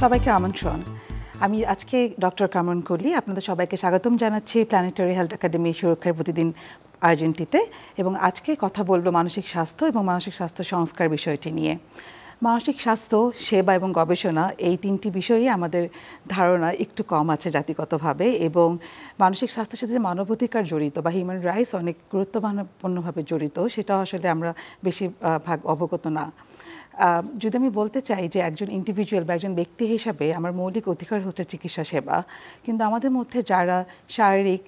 সবাইকে আমন্ত্রণ। আমি আজকে ডক্টর কামরুন কলি আপনাদের সবাইকে স্বাগতম জানাচ্ছি প্ল্যানেটারি হেলথ একাডেমি সুরক্ষার প্রতিদিন আয়োজনটিতে এবং আজকে কথা বলবো মানসিক স্বাস্থ্য এবং মানসিক স্বাস্থ্য সংস্কার বিষয়টি নিয়ে। মানসিক স্বাস্থ্য, সেবা এবং গবেষণা এই তিনটি বিষয়েই আমাদের ধারণা একটু কম আছে জাতিগতভাবে, এবং মানসিক স্বাস্থ্যের সাথে যে মানবাধিকার জড়িত বা হিউম্যান রাইটস অনেক গুরুত্বপূর্ণভাবে জড়িত সেটাও আসলে আমরা বেশিরভাগ অবগত না। যদি আমি বলতে চাই যে একজন ইন্ডিভিজুয়াল বা একজন ব্যক্তি হিসাবে আমার মৌলিক অধিকার হচ্ছে চিকিৎসা সেবা, কিন্তু আমাদের মধ্যে যারা শারীরিক,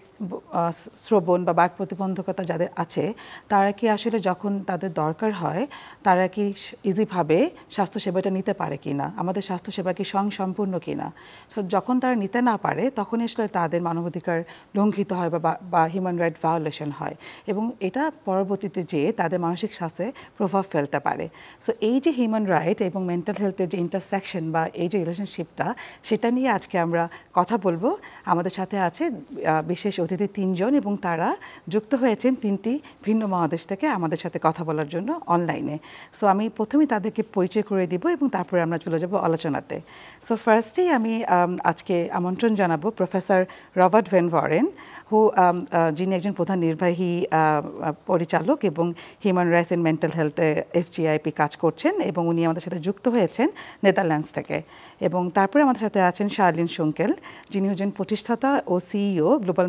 শ্রবণ বা বাক প্রতিবন্ধকতা যাদের আছে তারা কি আসলে যখন তাদের দরকার হয় তারা কি ইজিভাবে স্বাস্থ্যসেবাটা নিতে পারে কিনা, আমাদের স্বাস্থ্যসেবা কি স্বয়ংসম্পূর্ণ কিনা। সো যখন তারা নিতে না পারে তখনই আসলে তাদের মানবাধিকার লঙ্ঘিত হয় বা হিউম্যান রাইট ভায়োলেশন হয়, এবং এটা পরবর্তীতে যেয়ে তাদের মানসিক স্বাস্থ্যে প্রভাব ফেলতে পারে। সো এই যে হিউম্যান রাইট এবং মেন্টাল হেলথের যে ইন্টারসেকশন বা এই যে রিলেশনশিপটা, সেটা নিয়ে আজকে আমরা কথা বলবো। আমাদের সাথে আছে বিশেষ অতিথি তিনজন এবং তারা যুক্ত হয়েছেন তিনটি ভিন্ন মহাদেশ থেকে আমাদের সাথে কথা বলার জন্য অনলাইনে। সো আমি প্রথমেই তাদেরকে পরিচয় করে দিব এবং তারপরে আমরা চলে যাব আলোচনাতে। সো ফার্স্টেই আমি আজকে আমন্ত্রণ জানাবো প্রফেসর রবার্ট ভ্যান ভরেন, যিনি একজন প্রধান নির্বাহী পরিচালক এবং হিউম্যান রাইটস এন্ড মেন্টাল হেলথে FGIP কাজ করছেন, এবং উনি আমাদের সাথে যুক্ত হয়েছেন নেদারল্যান্ডস থেকে। এবং তারপরে আমাদের সাথে আছেন শার্লিন শুঙ্কেল, যিনি হচ্ছেন প্রতিষ্ঠাতা ও CEO global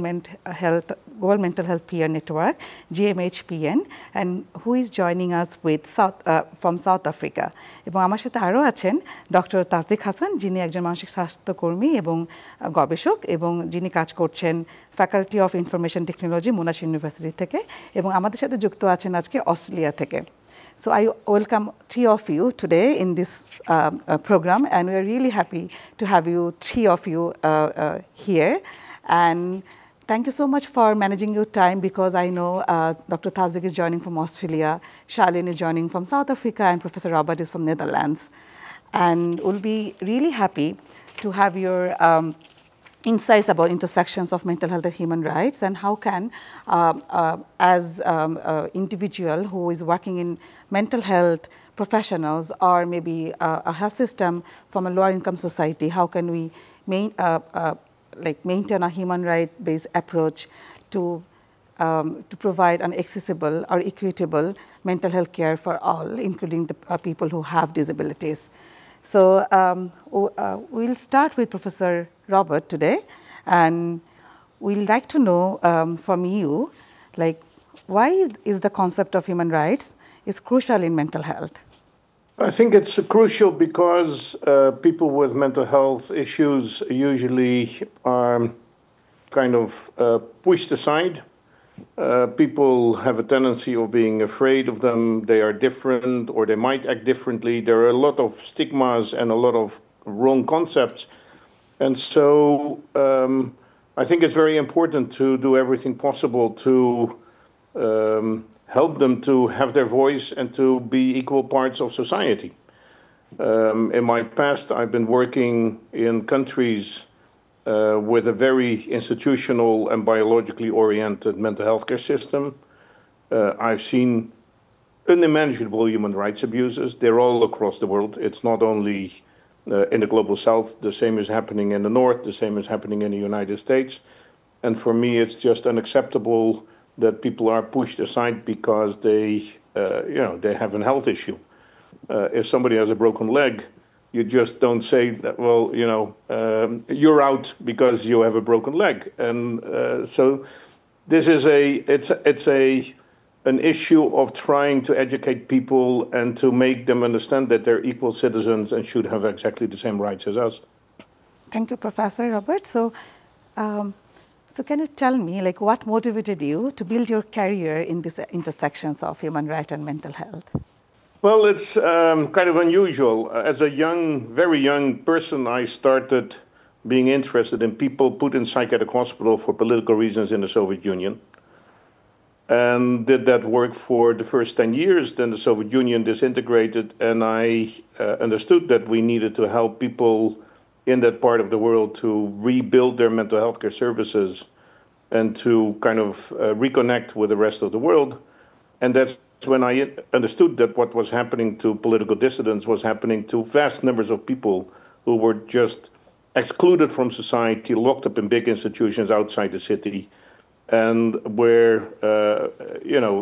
mental health peer network GMHPN, and who is joining us from South Africa. এবং আমার সাথে আরও আছেন ডক্টর তাসদিক হাসান, যিনি একজন মানসিক স্বাস্থ্যকর্মী এবং গবেষক, এবং যিনি কাজ করছেন faculty of information technology মোনাশ university থেকে, এবং আমাদের সাথে যুক্ত আছেন আজকে অস্ট্রেলিয়া থেকে। So I welcome three of you today in this program, and we are really happy to have three of you here. And thank you so much for managing your time, because I know Dr. Tasdik is joining from Australia, Charlene is joining from South Africa, and Professor Robert is from Netherlands. And we'll be really happy to have your insights about intersections of mental health and human rights, and how can, as individual who is working in mental health professionals or maybe a health system from a lower income society, how can we maintain a human right based approach to provide an accessible or equitable mental health care for all, including the people who have disabilities. So we'll start with Professor Robert today, and we'd like to know from you, like, why is the concept of human rights is crucial in mental health? I think it's crucial because people with mental health issues usually are kind of pushed aside. People have a tendency of being afraid of them. They are different, or they might act differently. There are a lot of stigmas and a lot of wrong concepts. And so I think it's very important to do everything possible to help them to have their voice and to be equal parts of society. In my past, I've been working in countries with a very institutional and biologically oriented mental health care system. I've seen unimaginable human rights abuses. They're all across the world. It's not only in the global south. The same is happening in the north. The same is happening in the United States. And for me, it's just unacceptable that people are pushed aside because they have a health issue. If somebody has a broken leg, you just don't say that, well, you're out because you have a broken leg. And so this is an issue of trying to educate people and to make them understand that they're equal citizens and should have exactly the same rights as us. Thank you, Professor Robert. So can you tell me, like, what motivated you to build your career in these intersections of human rights and mental health? Well, it's kind of unusual. As a very young person, I started being interested in people put in psychiatric hospital for political reasons in the Soviet Union, and did that work for the first 10 years. Then the Soviet Union disintegrated, and I understood that we needed to help people in that part of the world to rebuild their mental health care services and to kind of reconnect with the rest of the world. And that's when I understood that what was happening to political dissidents was happening to vast numbers of people who were just excluded from society, locked up in big institutions outside the city, and where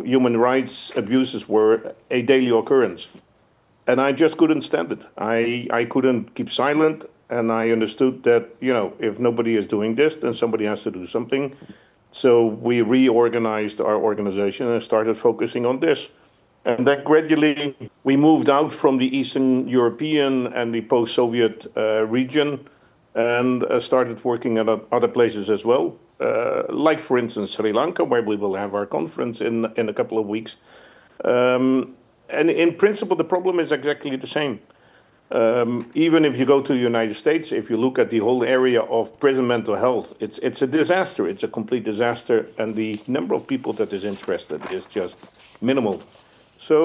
human rights abuses were a daily occurrence. And I just couldn't stand it. I couldn't keep silent, and I understood that, if nobody is doing this, then somebody has to do something. So we reorganized our organization and started focusing on this. And then gradually we moved out from the Eastern European and the post-Soviet region and started working at other places as well. Like, for instance, Sri Lanka, where we will have our conference in a couple of weeks. And in principle, the problem is exactly the same. Even if you go to the United States, if you look at the whole area of prison mental health, it's a disaster. It's a complete disaster. And the number of people that is interested is just minimal. So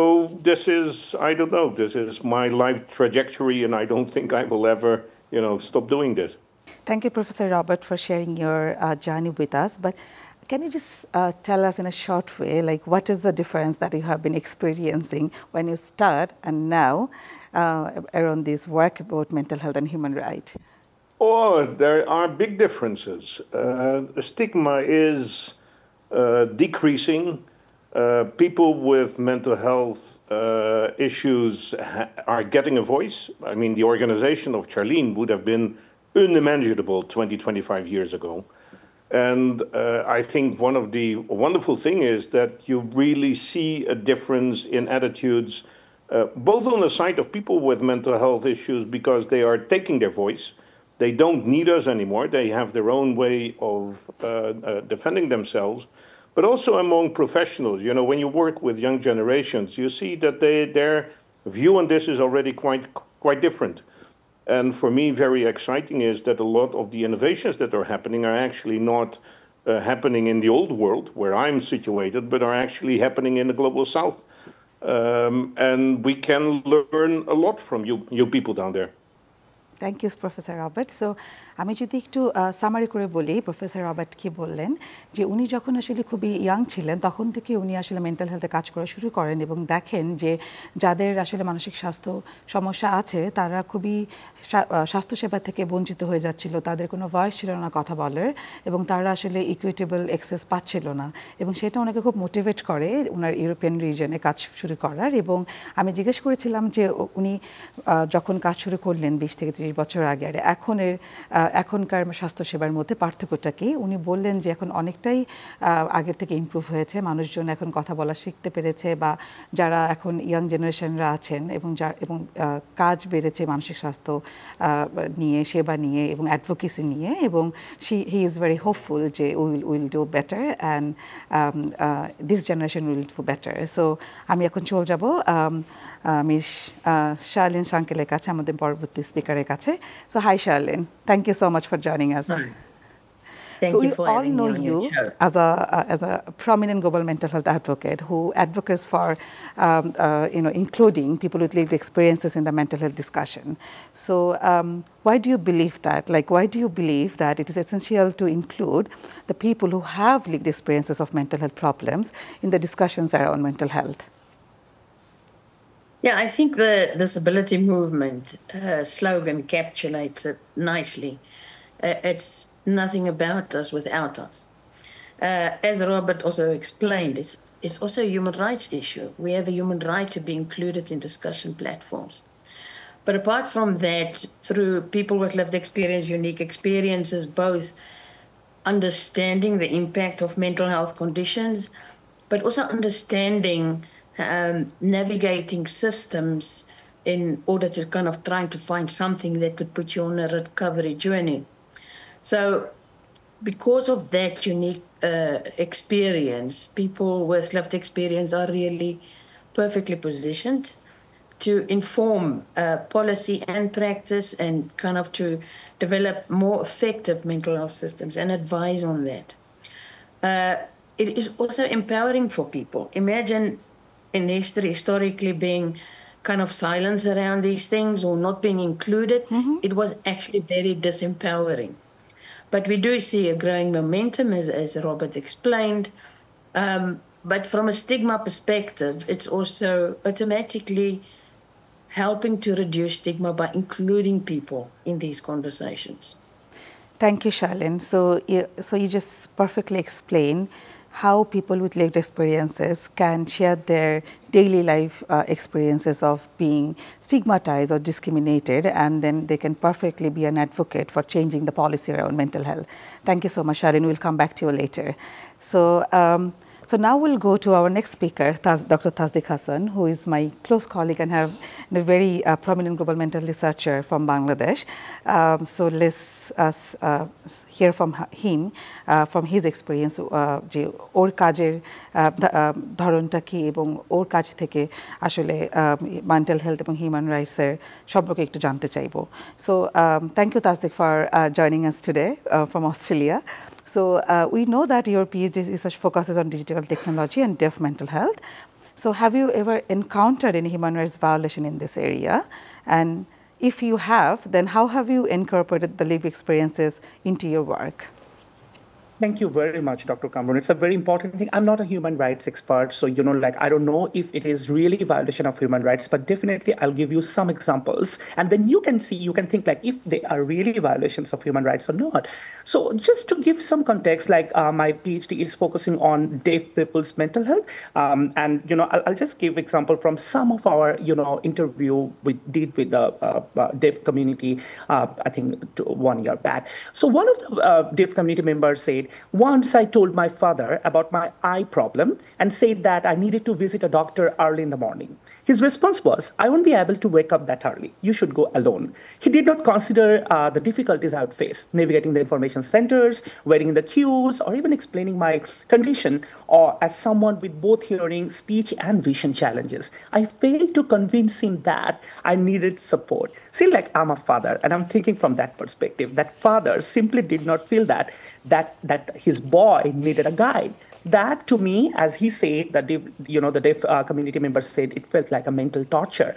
this is, I don't know, this is my life trajectory, and I don't think I will ever, stop doing this. Thank you, Professor Robert, for sharing your journey with us. But can you just tell us in a short way, like, what is the difference that you have been experiencing when you start and now around this work about mental health and human rights? Oh, there are big differences. The stigma is decreasing. People with mental health issues are getting a voice. I mean, the organization of Charlene would have been unimaginable 20, 25 years ago. And I think one of the wonderful things is that you really see a difference in attitudes, both on the side of people with mental health issues, because they are taking their voice. They don't need us anymore. They have their own way of defending themselves. But also among professionals, when you work with young generations, you see that their view on this is already quite different. And for me, very exciting is that a lot of the innovations that are happening are actually not happening in the old world, where I'm situated, but are actually happening in the global south. And we can learn a lot from you people down there. Thank you, Professor Robert. So, আমি যদি একটু summary করে বলি, professor Robert কি বললেন যে উনি যখন আসলে খুবই ইয়াং ছিলেন তখন থেকে উনি আসলে মেন্টাল হেলথে কাজ করা শুরু করেন এবং দেখেন যে যাদের আসলে মানসিক স্বাস্থ্য সমস্যা আছে তারা খুবই স্বাস্থ্যসেবা থেকে বঞ্চিত হয়ে যাচ্ছিল, তাদের কোনো ভয়েস ছিল না কথা বলার, এবং তারা আসলে ইকুইটেবল অ্যাক্সেস পাচ্ছিল না, এবং সেটা ওনাকে খুব মোটিভেট করে ওনার ইউরোপিয়ান রিজনে কাজ শুরু করার। এবং আমি জিজ্ঞেস করেছিলাম যে উনি যখন কাজ শুরু করলেন 20 থেকে 30 বছর আগে, আর এখনকার স্বাস্থ্যসেবার মধ্যে পার্থক্যটা কি? উনি বললেন যে এখন অনেকটাই আগের থেকে ইমপ্রুভ হয়েছে, মানুষজন এখন কথা বলা শিখতে পেরেছে, বা যারা এখন ইয়াং জেনারেশনরা আছেন এবং কাজ বেড়েছে মানসিক স্বাস্থ্য নিয়ে, সেবা নিয়ে এবং অ্যাডভোকেসি নিয়ে, এবং হি ইজ ভেরি হোপফুল যে will do better and this generation will do better. So আমি এখন চলে যাব মিস শার্লিন সাঙ্কেলের কাছে, আমাদের পরবর্তী স্পিকারের কাছে। So hi Charlene, thank you so much for joining us. Thank you for having me on your show. As a prominent global mental health advocate who advocates for including people with lived experiences in the mental health discussion. So why do you believe that? Like, why do you believe that it is essential to include the people who have lived experiences of mental health problems in the discussions around mental health? Yeah, I think the disability movement slogan encapsulates it nicely. It's nothing about us without us. As Robert also explained, it's also a human rights issue. We have a human right to be included in discussion platforms. But apart from that, through people with lived experience, unique experiences, both understanding the impact of mental health conditions, but also understanding navigating systems in order to kind of trying to find something that could put you on a recovery journey. So because of that unique experience, people with lived experience are really perfectly positioned to inform policy and practice and kind of to develop more effective mental health systems and advise on that. It is also empowering for people. Imagine in history, historically being kind of silence around these things or not being included, it was actually very disempowering. But we do see a growing momentum, as Robert explained. But from a stigma perspective, it's also automatically helping to reduce stigma by including people in these conversations. Thank you, Charlene. So you just perfectly explain how people with lived experiences can share their daily life experiences of being stigmatized or discriminated, and then they can perfectly be an advocate for changing the policy around mental health. Thank you so much, Charlene. We'll come back to you later. So now we'll go to our next speaker, Dr. Tasdiq Hassan, who is my close colleague and a very prominent global mental researcher from Bangladesh. So let's hear from him, from his experience, যে ওর কাজের ধরনটা কি এবং ওর কাজ থেকে আসলে mental health এবং human রাইটসের সম্পর্কে একটু জানতে চাইব। So thank you, Tasdiq, for joining us today from Australia. So we know that your PhD research focuses on digital technology and deaf mental health. So have you ever encountered any human rights violation in this area? And if you have, then how have you incorporated the lived experiences into your work? Thank you very much, Dr. Kamran. It's a very important thing. I'm not a human rights expert, so, I don't know if it is really a violation of human rights, but definitely I'll give you some examples. And then you can think like if they are really violations of human rights or not. So just to give some context, my PhD is focusing on deaf people's mental health. And, I'll just give example from some of our, interview we did with the deaf community, I think 1 year back. So one of the deaf community members said, once I told my father about my eye problem and said that I needed to visit a doctor early in the morning. His response was, I won't be able to wake up that early. You should go alone. He did not consider the difficulties I would face, navigating the information centers, waiting in the queues, or even explaining my condition or as someone with both hearing, speech, and vision challenges. I failed to convince him that I needed support. See, I'm a father, and I'm thinking from that perspective, that father simply did not feel that his boy needed a guide. That, to me, as he said, the deaf community members said, it felt like a mental torture.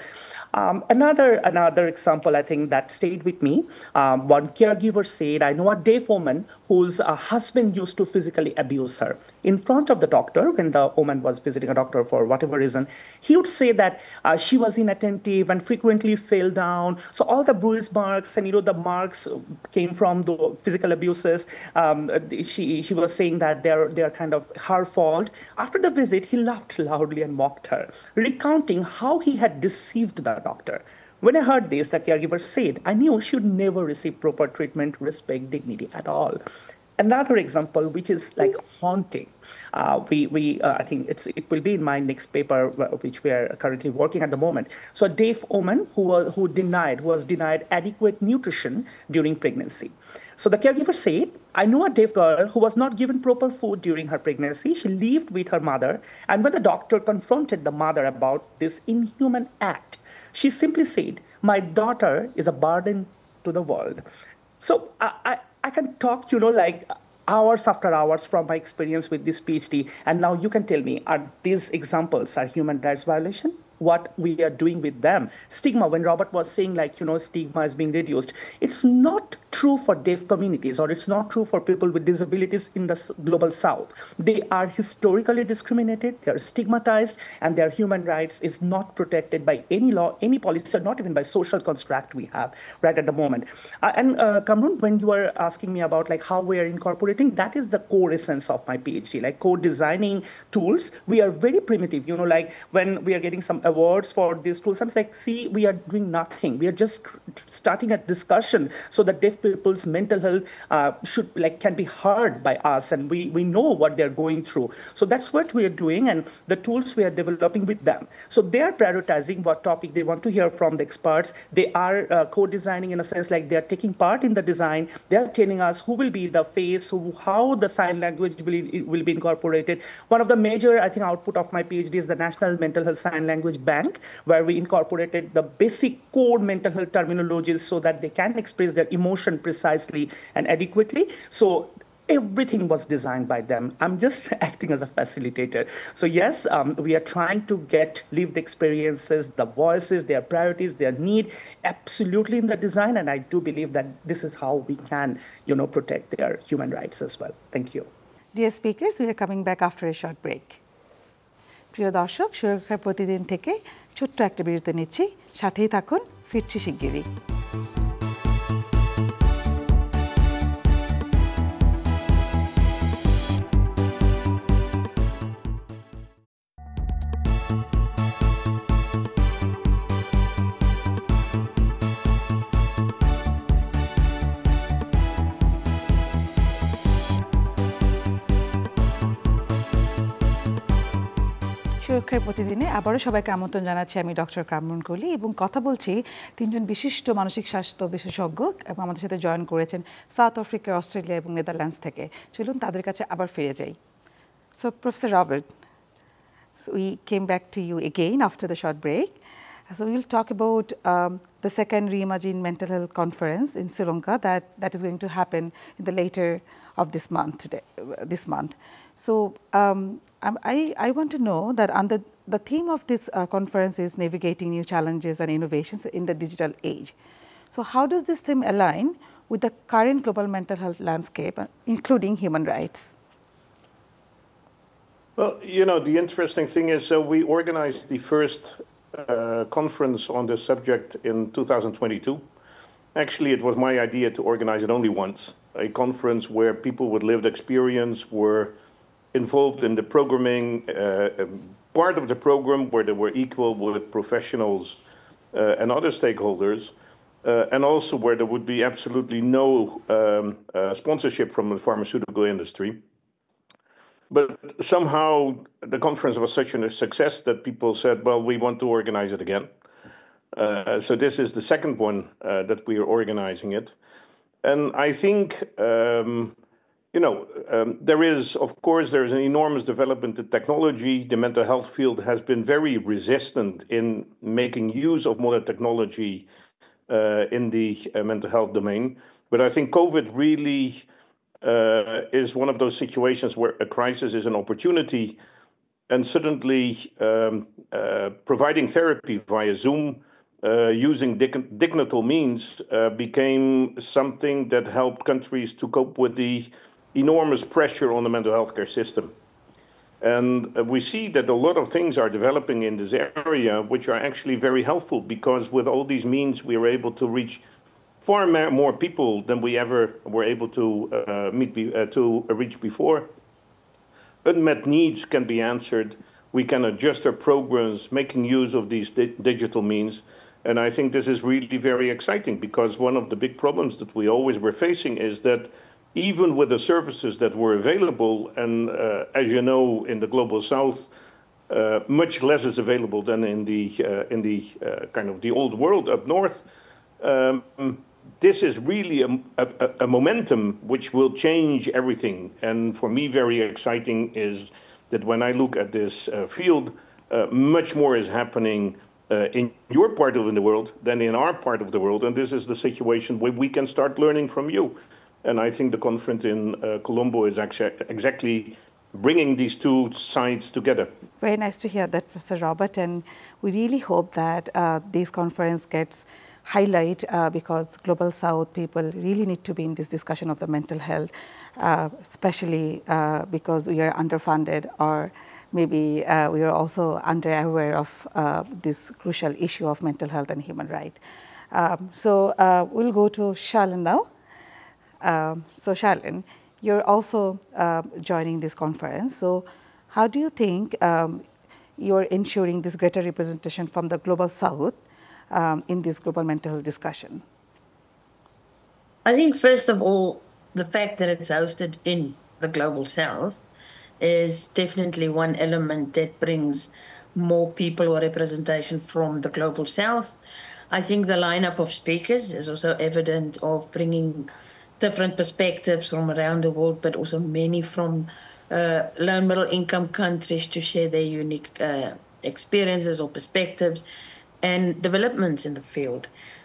Another example, I think, that stayed with me, one caregiver said, I know a deaf woman whose husband used to physically abuse her. In front of the doctor, when the woman was visiting a doctor for whatever reason, he would say that she was inattentive and frequently fell down. So all the bruise marks and, the marks came from the physical abuses. She was saying that they're kind of her fault. After the visit, he laughed loudly and mocked her, recounting how he had deceived the doctor. When I heard this, the caregiver said, I knew she would never receive proper treatment, respect, dignity at all. Another example, which is haunting. I think it will be in my next paper, which we are currently working at the moment. So a deaf woman who was denied adequate nutrition during pregnancy. So the caregiver said, I know a deaf girl who was not given proper food during her pregnancy. She lived with her mother. And when the doctor confronted the mother about this inhuman act, she simply said, my daughter is a burden to the world. So I can talk, hours after hours from my experience with this PhD. And now you can tell me, are these examples are human rights violation? What we are doing with them? Stigma, when Robert was saying stigma is being reduced, it's not true for deaf communities, or it's not true for people with disabilities in the global south. They are historically discriminated, they are stigmatized, and their human rights is not protected by any law, any policy, or not even by social construct we have right at the moment. Kamran, when you are asking me about how we are incorporating, that is the core essence of my PhD, co-designing tools. We are very primitive, when we are getting some awards for these tools, I'm see, we are doing nothing. We are just starting a discussion so that deaf people's mental health can be heard by us, and we know what they're going through. So that's what we are doing, and the tools we are developing with them. So they are prioritizing what topic they want to hear from the experts. They are co-designing in a sense, they are taking part in the design. They are telling us who will be the face, how the sign language will be incorporated. One of the major, I think, output of my PhD is the National Mental Health Sign Language Bank, where we incorporated the basic core mental health terminologies so that they can express their emotion precisely and adequately. So everything was designed by them. I'm just acting as a facilitator. So yes, we are trying to get lived experiences, the voices, their priorities, their need, absolutely in the design. And I do believe that this is how we can, protect their human rights as well. Thank you. Dear speakers, we are coming back after a short break. প্রিয় দর্শক, সুরক্ষার প্রতিদিন থেকে ছোট্ট একটা বিরতি নিচ্ছি, সাথেই থাকুন, ফিরছি শিগগিরই। সুরক্ষার প্রতিদিনে আবারও সবাইকে আমন্ত্রণ জানাচ্ছি। আমি ডক্টর কামরুন কলি এবং কথা বলছি তিনজন বিশিষ্ট মানসিক স্বাস্থ্য বিশেষজ্ঞ এবং আমাদের সাথে জয়েন করেছেন সাউথ আফ্রিকা, অস্ট্রেলিয়া এবং নেদারল্যান্ডস থেকে। চলুন তাদের কাছে আবার ফিরে যাই। So professor Robert, we came back to you again after the short break. So we will talk about the second Reimagine Mental Health Conference in Sri Lanka that is going to happen in the later of this month. So I want to know that under the theme of this conference is navigating new challenges and innovations in the digital age. So how does this theme align with the current global mental health landscape, including human rights? Well, the interesting thing is we organized the first conference on this subject in 2022. Actually, it was my idea to organize it only once, a conference where people with lived experience were involved in the programming, part of the program where they were equal with professionals and other stakeholders, and also where there would be absolutely no sponsorship from the pharmaceutical industry. But somehow the conference was such a success that people said, well, we want to organize it again. So this is the second one that we are organizing it. And I think, there is an enormous development in technology. The mental health field has been very resistant in making use of modern technology in the mental health domain. But I think COVID really is one of those situations where a crisis is an opportunity, and suddenly providing therapy via Zoom using digital means became something that helped countries to cope with the enormous pressure on the mental health care system. And we see that a lot of things are developing in this area, which are actually very helpful, because with all these means, we are able to reach far more people than we ever were able to reach before. Unmet needs can be answered. We can adjust our programs, making use of these digital means. And I think this is really very exciting, because one of the big problems that we always were facing is that even with the services that were available, and as you know, in the global south, much less is available than in the kind of the old world up north. This is really a momentum which will change everything. And for me, very exciting is that when I look at this field, much more is happening in your part of the world than in our part of the world. And this is the situation where we can start learning from you. And I think the conference in Colombo is actually exactly bringing these two sides together. Very nice to hear that, Professor Robert. And we really hope that this conference gets highlight because Global South people really need to be in this discussion of the mental health, especially because we are underfunded, or maybe we are also under-aware of this crucial issue of mental health and human rights. So we'll go to Charlene now. So Charlene, you're also joining this conference. So how do you think you're ensuring this greater representation from the Global South in this global mental health discussion? I think, first of all, the fact that it's hosted in the Global South is definitely one element that brings more people or representation from the Global South. I think the lineup of speakers is also evident of bringing different perspectives from around the world, but also many from low and middle income countries to share their unique experiences or perspectives and developments in the field.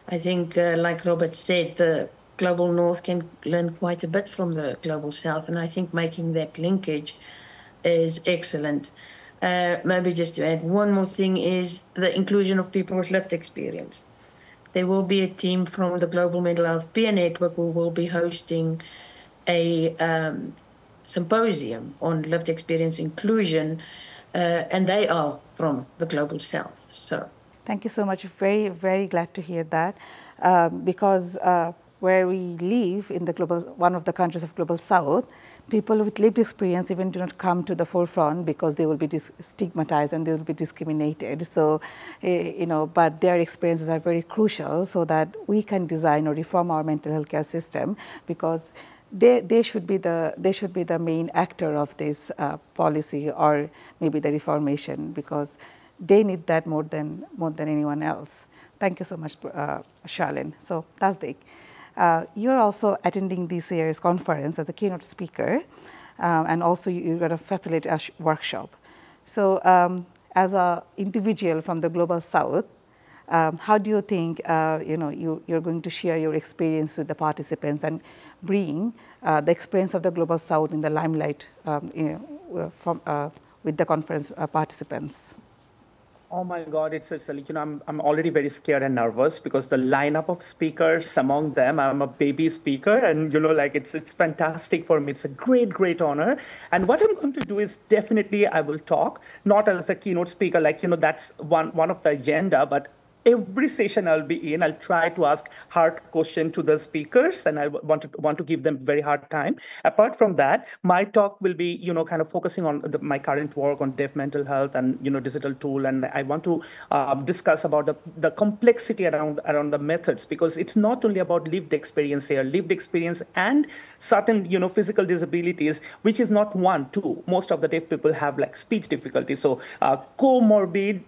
I think, like Robert said, the Global North can learn quite a bit from the Global South, and I think making that linkage is excellent. Maybe just to add one more thing is the inclusion of people with lived experience. There will be a team from the Global Mental Health Peer Network who will be hosting a symposium on lived experience inclusion, and they are from the Global South. So Thank you so much. Very, very glad to hear that, because where we live in the one of the countries of Global South, people with lived experience even do not come to the forefront because they will be stigmatized and they will be discriminated. So, but their experiences are very crucial so that we can design or reform our mental health care system, because they should be the main actor of this policy or maybe the reformation, because they need that more than anyone else. Thank you so much, Charlene. So, Tasdik, you're also attending this year's conference as a keynote speaker, and also you're going to facilitate a workshop. So, as an individual from the Global South, how do you think you're going to share your experience with the participants and bring the experience of the Global South in the limelight with the conference participants? Oh my God, it's I'm already very scared and nervous because the lineup of speakers, among them, I'm a baby speaker, and it's fantastic for me. It's a great honor. And what I'm going to do is definitely I will talk, not as a keynote speaker, that's one of the agenda, but every session I'll be in, I'll try to ask hard questions to the speakers, and I want to give them very hard time. Apart from that, my talk will be, kind of focusing on my current work on deaf mental health and, digital tool. And I want to discuss about the complexity around the methods, because it's not only about lived experience here, lived experience and certain, physical disabilities, which is not one, two. Most of the deaf people have speech difficulties. So comorbid,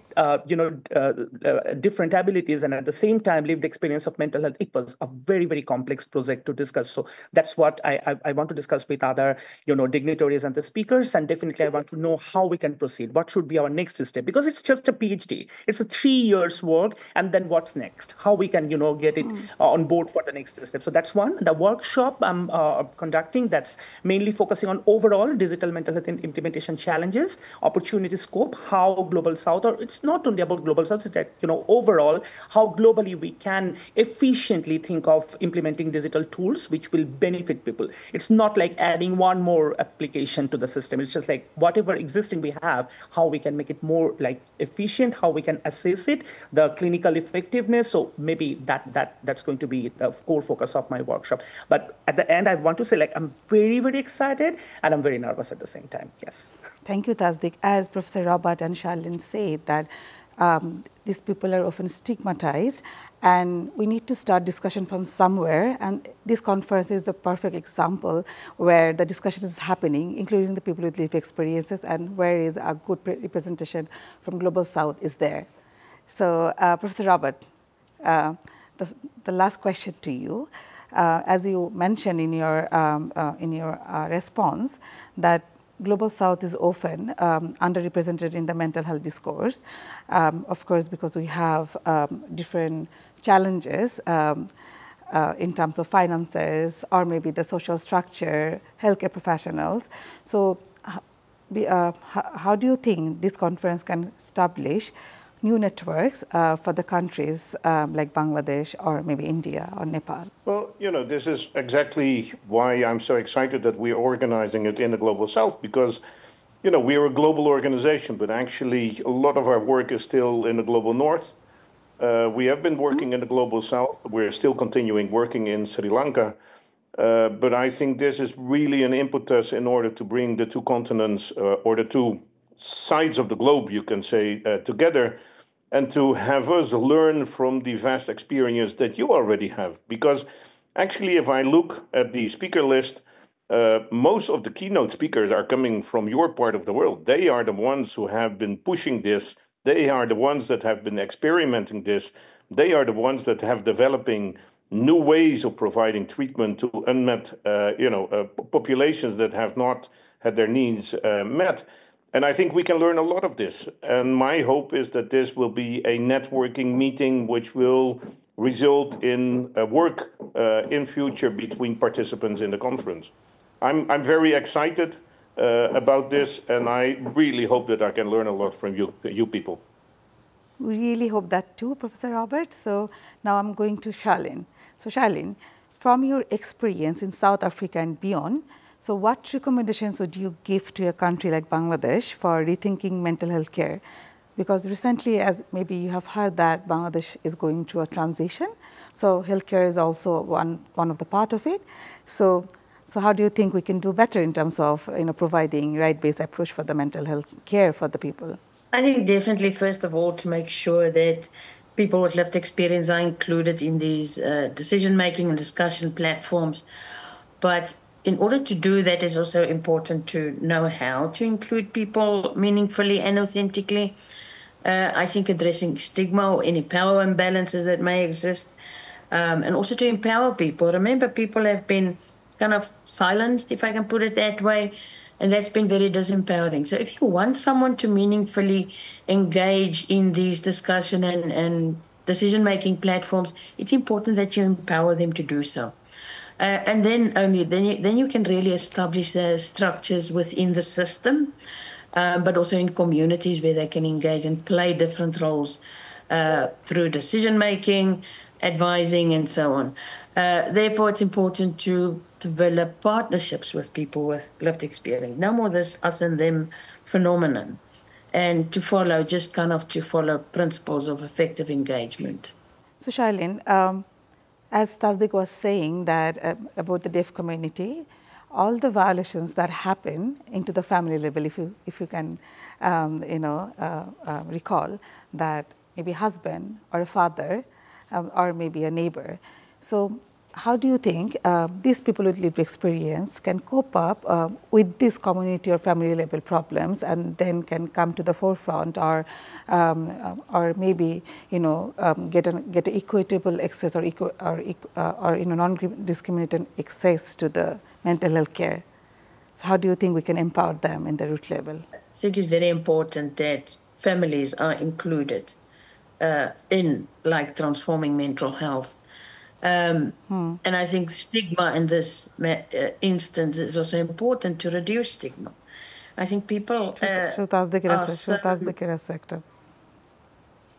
different abilities, and at the same time lived experience of mental health. It was a very complex project to discuss. So that's what I want to discuss with other dignitaries and the speakers, and definitely I want to know how we can proceed. What should be our next step? Because it's just a PhD. It's a 3 years work, and then what's next? How we can get it on board for the next step. So that's one. The workshop I'm conducting, that's mainly focusing on overall digital mental health implementation challenges, opportunity scope, how Global South, or it's not only about Global South, it's overall, how globally we can efficiently think of implementing digital tools which will benefit people. It's not like adding one more application to the system. It's just whatever existing we have, how we can make it more efficient, how we can assess it, the clinical effectiveness. So maybe that's going to be the core focus of my workshop. But at the end, I want to say I'm very excited, and I'm very nervous at the same time. Yes. Thank you, Tasdik. As Professor Robert and Charlene said, that these people are often stigmatized, and we need to start discussion from somewhere, and this conference is the perfect example where the discussion is happening, including the people with lived experiences, and where is a good representation from Global South is there. So, Professor Robert, the last question to you, as you mentioned in your response, that Global South is often underrepresented in the mental health discourse, of course, because we have different challenges in terms of finances or maybe the social structure, healthcare professionals. So how do you think this conference can establish new networks for the countries like Bangladesh or maybe India or Nepal? Well, this is exactly why I'm so excited that we're organizing it in the Global South, because, we're a global organization, but actually a lot of our work is still in the Global North. We have been working in the Global South. We're still continuing working in Sri Lanka. But I think this is really an impetus in order to bring the two continents or the two sides of the globe, you can say, together, and to have us learn from the vast experience that you already have. Because actually, if I look at the speaker list, most of the keynote speakers are coming from your part of the world. They are the ones who have been pushing this. They are the ones that have been experimenting this. They are the ones that have developing new ways of providing treatment to unmet, populations that have not had their needs met. And I think we can learn a lot of this. And my hope is that this will be a networking meeting which will result in work in future between participants in the conference. I'm very excited about this, and I really hope that I can learn a lot from you people. We really hope that too, Professor Robert. So now I'm going to Charlene. So Charlene, from your experience in South Africa and beyond, so what recommendations would you give to a country like Bangladesh for rethinking mental health care Because recently, as maybe you have heard, that Bangladesh is going through a transition. So healthcare is also one of the part of it. So how do you think we can do better in terms of providing right-based approach for the mental health care for the people? I think definitely, first of all, to make sure that people with lived experience are included in these decision-making and discussion platforms. But in order to do that, it's also important to know how to include people meaningfully and authentically. I think addressing stigma or any power imbalances that may exist, and also to empower people. Remember, people have been kind of silenced, if I can put it that way, and that's been very disempowering. So if you want someone to meaningfully engage in these discussion and decision-making platforms, it's important that you empower them to do so. And then you can really establish the structures within the system, but also in communities where they can engage and play different roles through decision-making, advising, and so on. Therefore, it's important to develop partnerships with people with lived experience. No more this us and them phenomenon, and to follow principles of effective engagement. So, Charlene, as Tasdik was saying that about the deaf community, all the violations that happen into the family level, if you can, recall that maybe husband or a father or maybe a neighbor. So, how do you think these people with lived experience can cope up with this community or family level problems, and then can come to the forefront, or maybe get an equitable access or non-discriminating access to the mental health care? So how do you think we can empower them in the root level? I think it's very important that families are included in transforming mental health. And I think stigma in this instance is also important to reduce stigma. I think people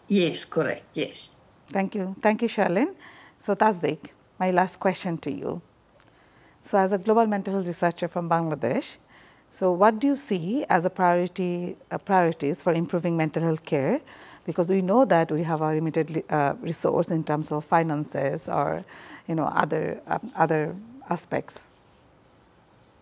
Yes, correct, yes. Thank you, Charlene. So Tasdik, my last question to you. So as a global mental health researcher from Bangladesh, so what do you see as priorities for improving mental health care? Because we know that we have a limited resource in terms of finances or other aspects.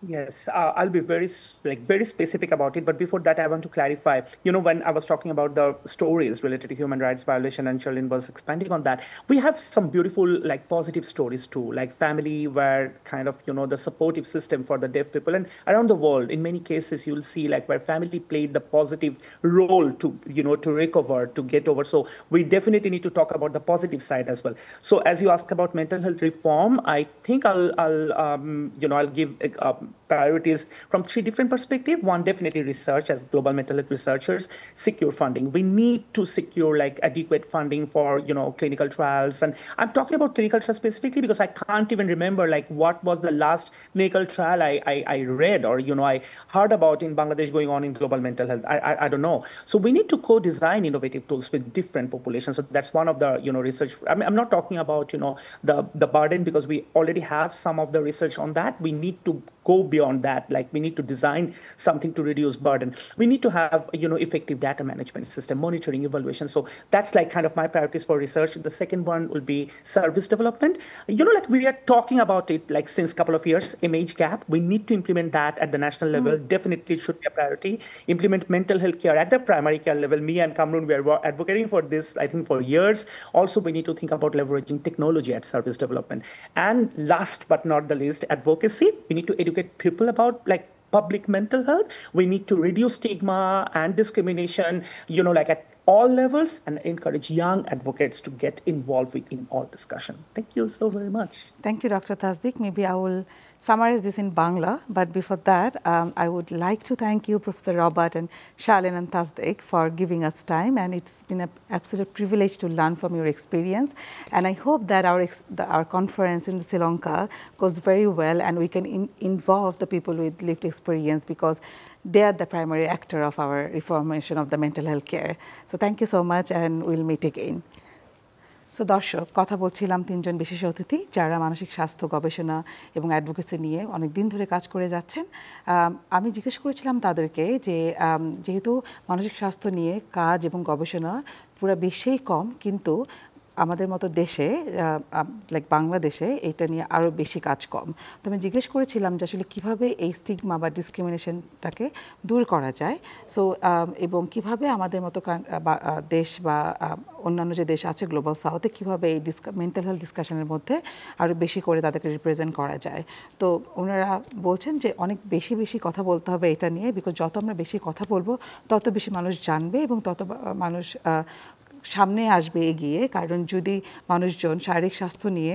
Yes, I'll be very specific about it. But before that, I want to clarify. When I was talking about the stories related to human rights violation, and Charlene was expanding on that, we have some beautiful positive stories too, like family where kind of the supportive system for the deaf people, and around the world, in many cases, you'll see where family played the positive role to to recover, to get over. So we definitely need to talk about the positive side as well. So as you asked about mental health reform, I think I'll give priorities from 3 different perspectives. One, definitely research. As global mental health researchers, secure funding. We need to secure adequate funding for clinical trials, and I'm talking about clinical trials specifically because I can't even remember what was the last clinical trial I read or I heard about in Bangladesh going on in global mental health. I don't know. So we need to co-design innovative tools with different populations. So that's one of the research. I'm not talking about the burden, because we already have some of the research on that. We need to go beyond that. We need to design something to reduce burden. We need to have effective data management system, monitoring, evaluation. So that's kind of my priorities for research. The second one will be service development. We are talking about it since a couple of years, age gap. We need to implement that at the national level. Definitely should be a priority. Implement mental health care at the primary care level. Me and Kamrun, we are advocating for this, I think, for years. Also, we need to think about leveraging technology at service development. And last but not the least, advocacy. We need to educate people about public mental health. We need to reduce stigma and discrimination, at all levels, and encourage young advocates to get involved in all discussion. Thank you so very much. Thank you, Dr. Tasdik. Maybe I will summarize this in Bangla, but before that, I would like to thank you, Professor Robert and Charlene and Tasdik, for giving us time, and it's been an absolute privilege to learn from your experience. And I hope that our conference in Sri Lanka goes very well, and we can involve the people with lived experience, because they are the primary actor of our reformation of the mental health care. So thank you so much, and we'll meet again. So দর্শক, কথা বলছিলাম তিনজন বিশেষ অতিথি যারা মানসিক স্বাস্থ্য গবেষণা এবং অ্যাডভোকেসি নিয়ে অনেক দিন ধরে কাজ করে যাচ্ছেন। আমি জিজ্ঞেস করেছিলাম তাদেরকে যে যেহেতু মানসিক স্বাস্থ্য নিয়ে কাজ এবং গবেষণা পুরো বিশ্বেই কম, কিন্তু আমাদের মতো দেশে লাইক বাংলাদেশে এটা নিয়ে আরও বেশি কাজ কম। তো আমি জিজ্ঞেস করেছিলাম যে আসলে কীভাবে এই স্টিগমা বা ডিসক্রিমিনেশনটাকে দূর করা যায়। সো এবং কিভাবে আমাদের মতো দেশ বা অন্যান্য যে দেশ আছে গ্লোবাল সাউথে কীভাবে এই মেন্টাল হেলথ ডিসকাশনের মধ্যে আরও বেশি করে তাদেরকে রিপ্রেজেন্ট করা যায়। তো ওনারা বলছেন যে অনেক বেশি কথা বলতে হবে এটা নিয়ে, বিকজ যত আমরা বেশি কথা বলবো তত বেশি মানুষ জানবে এবং তত মানুষ সামনে আসবে এগিয়ে। কারণ যদি মানুষজন শারীরিক স্বাস্থ্য নিয়ে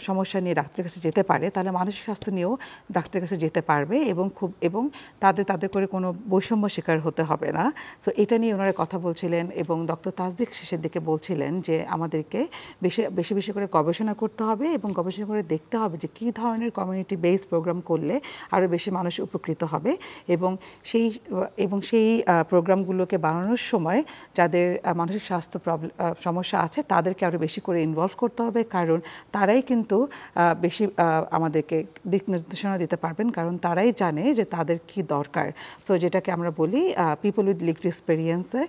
সমস্যা নিয়ে ডাক্তারের কাছে যেতে পারে, তাহলে মানসিক স্বাস্থ্য নিয়েও ডাক্তারের কাছে যেতে পারবে এবং তাদের করে কোনো বৈষম্য শিকার হতে হবে না। সো এটা নিয়ে ওনারা কথা বলছিলেন এবং ডক্টর তাসদিক শেষের দিকে বলছিলেন যে আমাদেরকে বেশি করে গবেষণা করতে হবে এবং গবেষণা করে দেখতে হবে যে কী ধরনের কমিউনিটি বেসড প্রোগ্রাম করলে আরও বেশি মানুষ উপকৃত হবে এবং সেই প্রোগ্রামগুলোকে বানানোর সময় যাদের মানসিক স্বাস্থ্য সমস্যা আছে তাদেরকে আরও বেশি করে ইনভলভ করতে হবে, কারণ তারাই কিন্তু বেশি আমাদেরকে দিক নির্দেশনা দিতে পারবেন, কারণ তারাই জানে যে তাদের কি দরকার। সো যেটাকে আমরা বলি পিপল উইথ লিভড এক্সপেরিয়েন্সে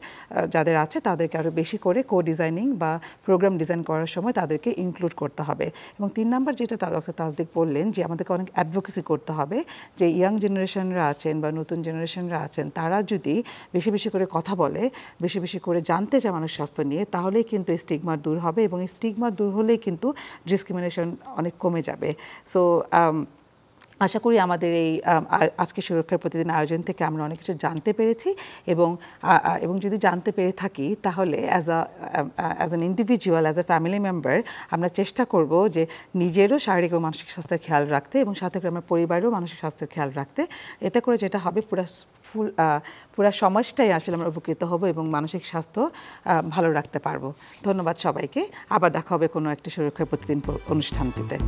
যাদের আছে তাদেরকে আরও বেশি করে ডিজাইনিং বা প্রোগ্রাম ডিজাইন করার সময় তাদেরকে ইনক্লুড করতে হবে। এবং 3 নাম্বার যেটা ডক্টর তাসদিক বললেন যে আমাদেরকে অনেক অ্যাডভোকেসি করতে হবে, যে ইয়াং জেনারেশনরা আছেন বা নতুন জেনারেশনরা আছেন তারা যদি বেশি করে কথা বলে, বেশি করে জানতে চায় মানুষ স্বাস্থ্য নিয়ে, তাহলেই কিন্তু স্টিগমা দূর হবে এবং স্টিগমা দূর হলেই কিন্তু ডিসক্রিমিনেশন অনেক কমে যাবে। সো আশা করি আমাদের এই আজকে সুরক্ষার প্রতিদিন আয়োজন থেকে আমরা অনেক কিছু জানতে পেরেছি এবং যদি জানতে পেরে থাকি তাহলে as an individual, as a family member আমরা চেষ্টা করব যে নিজেরও শারীরিক ও মানসিক স্বাস্থ্যের খেয়াল রাখতে এবং সাথে করে আমার পরিবারেরও মানসিক স্বাস্থ্যের খেয়াল রাখতে। এতে করে যেটা হবে পুরা সমাজটাই আসলে আমরা উপকৃত হব এবং মানসিক স্বাস্থ্য ভালো রাখতে পারবো। ধন্যবাদ সবাইকে। আবার দেখা হবে কোনো একটা সুরক্ষার প্রতিদিন অনুষ্ঠানটিতে।